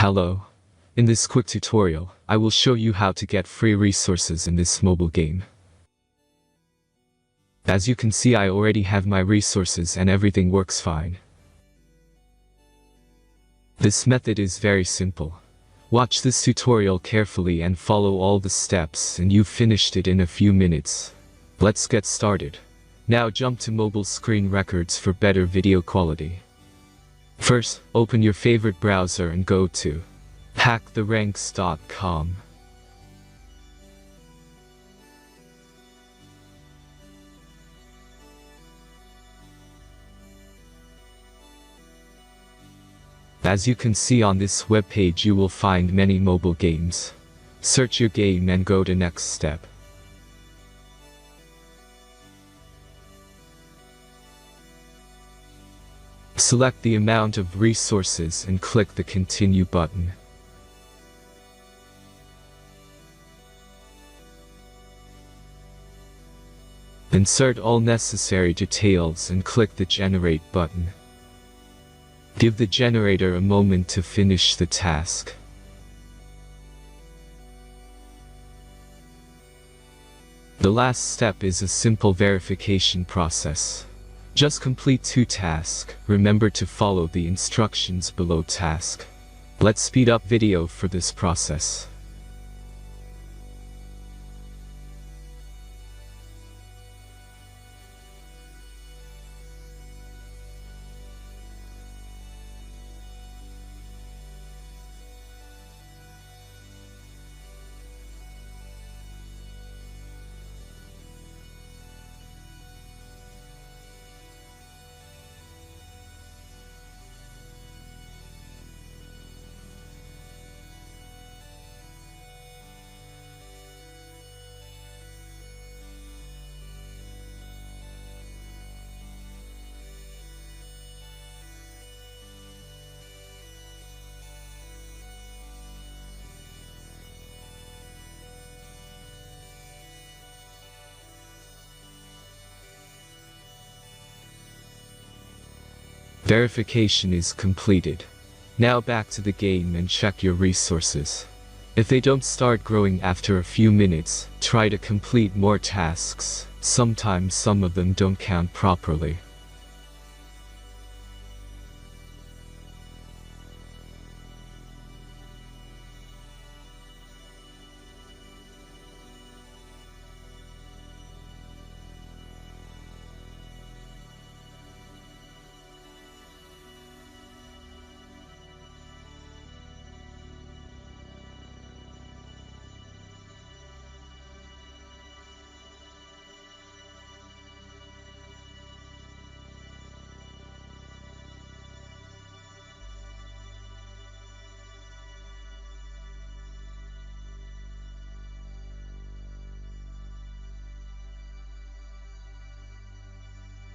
Hello. In this quick tutorial, I will show you how to get free resources in this mobile game. As you can see, I already have my resources and everything works fine. This method is very simple. Watch this tutorial carefully and follow all the steps and you've finished it in a few minutes. Let's get started. Now jump to mobile screen records for better video quality. First, open your favorite browser and go to hacktheranks.com. As you can see on this webpage, you will find many mobile games. Search your game and go to next step. Select the amount of resources and click the Continue button. Insert all necessary details and click the Generate button. Give the generator a moment to finish the task. The last step is a simple verification process. Just complete 2 tasks. Remember to follow the instructions below task. Let's speed up video for this process. Verification is completed. Now back to the game and check your resources. If they don't start growing after a few minutes, try to complete more tasks. Sometimes some of them don't count properly.